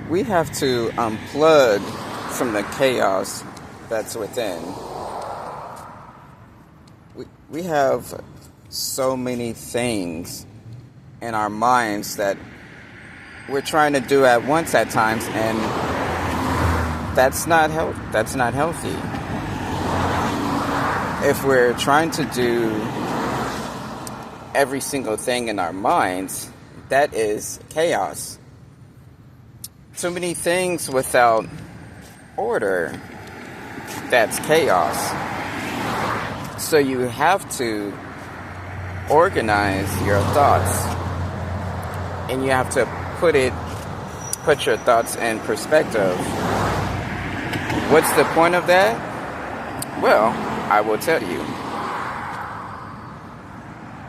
We have to unplug from the chaos that's within. We have so many things in our minds that we're trying to do at once at times, and that's not healthy. If we're trying to do every single thing in our minds, that is chaos. Too many things without order, that's chaos. So you have to organize your thoughts, and you have to put your thoughts in perspective. What's the point of that? Well, I will tell you.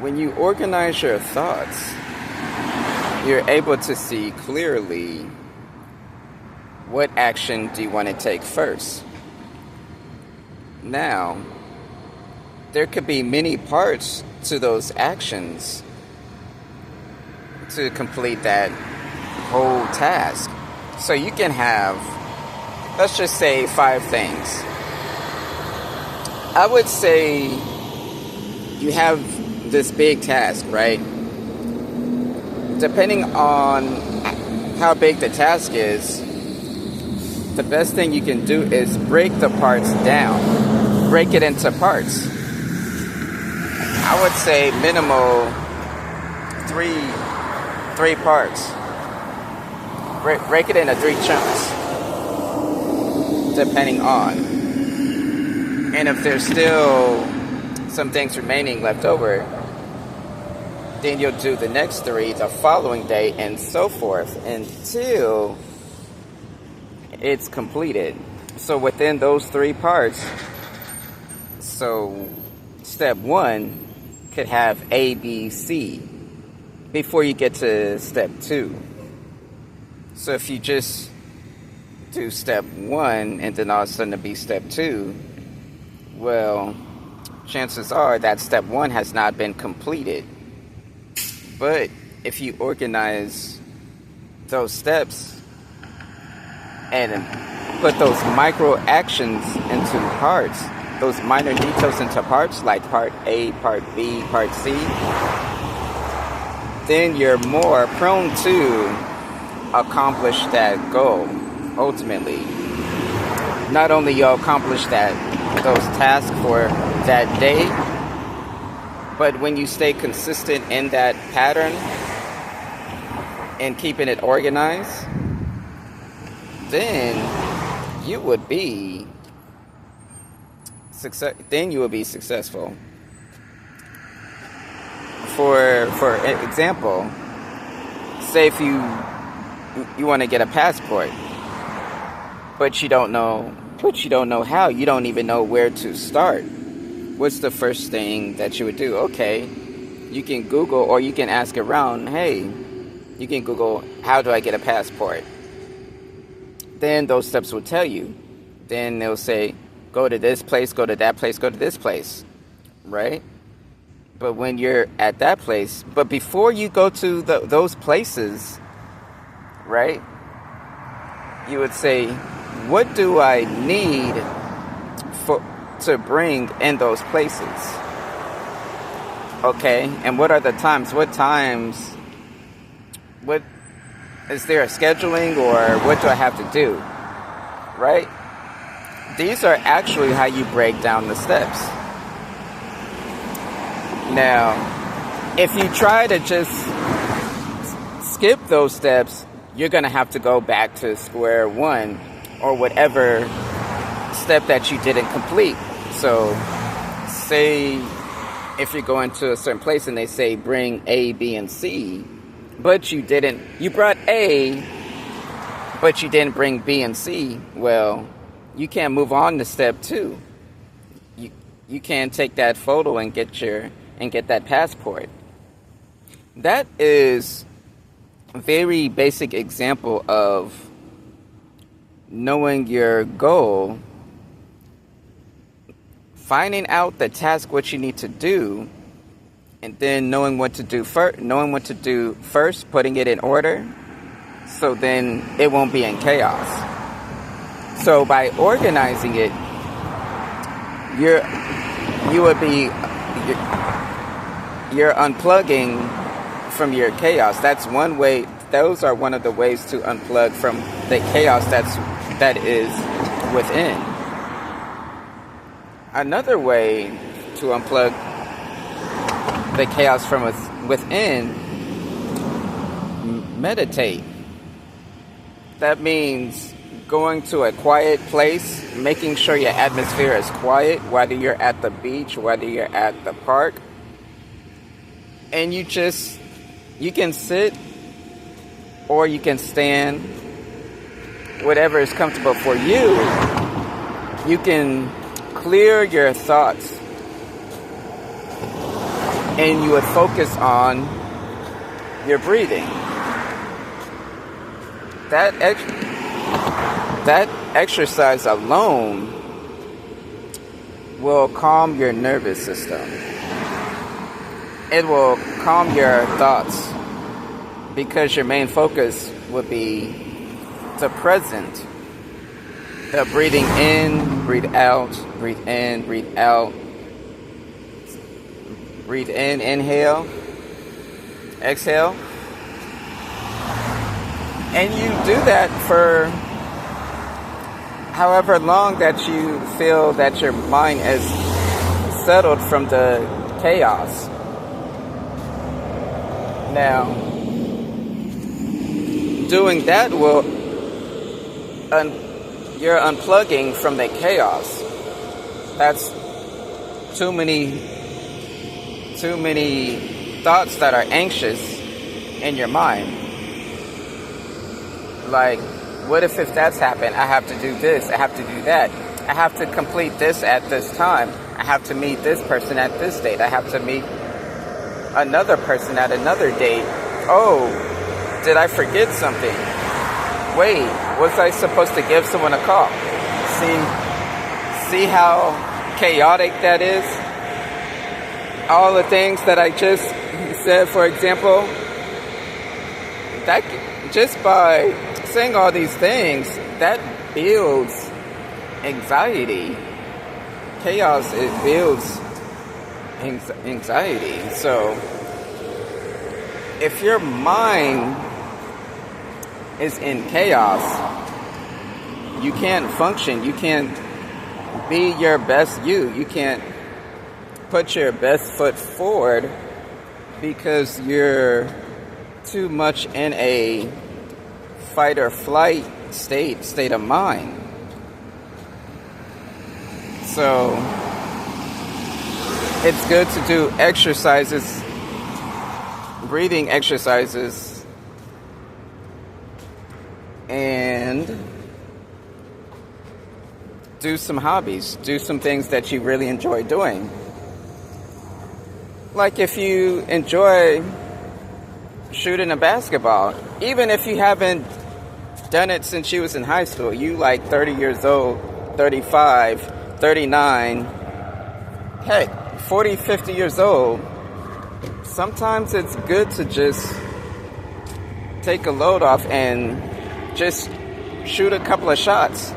When you organize your thoughts, you're able to see clearly what action do you want to take first. Now, there could be many parts to those actions to complete that whole task. So you can have, let's just say, 5 things. I would say you have this big task, right? Depending on how big the task is, the best thing you can do is break the parts down. Break it into parts. I would say minimal three parts. Break it into 3 chunks, depending on. And if there's still some things remaining left over, then you'll do the next 3 the following day, and so forth until it's completed. So within those 3 parts, so step 1 could have A, B, C before you get to step 2. So if you just do step 1 and then all of a sudden it'll be step 2, well, chances are that step 1 has not been completed. But if you organize those steps and put those micro actions into parts, those minor details into parts, like part A, part B, part C, then you're more prone to accomplish that goal ultimately. Not only you'll accomplish those tasks for that day, but when you stay consistent in that pattern and keeping it organized, then you would be successful. For example, say if you want to get a passport, but you don't know how, you don't even know where to start. What's the first thing that you would do? Okay, you can Google, or you can ask around. Hey, you can Google, how do I get a passport? Then those steps will tell you. Then they'll say, go to this place, go to that place, go to this place, right? But when you're at that place, but before you go to those places, right, you would say, what do I need to bring in those places? Okay, and what are the times? What is there a scheduling, or what do I have to do? Right? These are actually how you break down the steps. Now, if you try to just skip those steps, you're going to have to go back to square one, or whatever step that you didn't complete. So, say if you're going to a certain place and they say bring A, B, and C, but you brought A, but you didn't bring B and C, well, you can't move on to step 2. You can't take that photo and get that passport. That is a very basic example of knowing your goal, finding out the task, what you need to do, and then knowing what to do first, putting it in order, so then it won't be in chaos. So by organizing it, you're unplugging from your chaos. That's one way. Those are one of the ways to unplug from the chaos that is within. Another way to unplug the chaos from within, meditate. That means going to a quiet place, making sure your atmosphere is quiet, whether you're at the beach, whether you're at the park. And you can sit or you can stand, whatever is comfortable for you. You can clear your thoughts and you would focus on your breathing. That exercise alone will calm your nervous system. It will calm your thoughts because your main focus would be the present. The breathing in, breathe out, breathe in, breathe out. Breathe in, inhale, exhale. And you do that for however long that you feel that your mind is settled from the chaos. Now, doing that you're unplugging from the chaos. That's too many thoughts that are anxious in your mind. Like, what if that's happened? I have to do this. I have to do that. I have to complete this at this time. I have to meet this person at this date. I have to meet another person at another date. Oh, did I forget something? Wait, was I supposed to give someone a call? See how chaotic that is? All the things that I just said, for example, that just by saying all these things, that builds anxiety. Chaos, it builds anxiety. So if your mind is in chaos, you can't function. You can't be your best you. You can't put your best foot forward because you're too much in a fight or flight state of mind. So it's good to do exercises, breathing exercises, and do some hobbies, do some things that you really enjoy doing. Like if you enjoy shooting a basketball, even if you haven't done it since you was in high school, you like 30 years old, 35, 39, heck, 40, 50 years old, sometimes it's good to just take a load off and just shoot a couple of shots.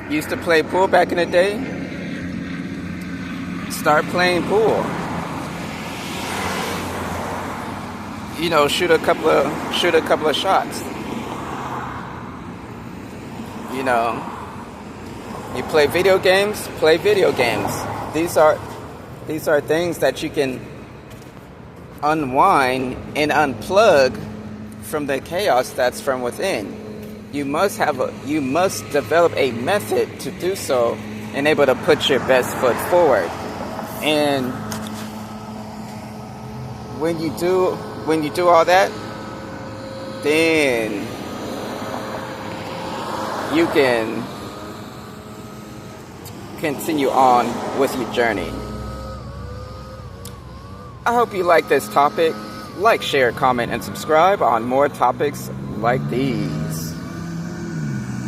Used to play pool back in the day. Start playing pool. You know, shoot a couple of shots. You know, you play video games. Play video games. These are things that you can unwind and unplug from the chaos that's from within. You must develop a method to do so and able to put your best foot forward. And when you do all that, then you can continue on with your journey. I hope you like this topic. Like, share, comment, and subscribe on more topics like these.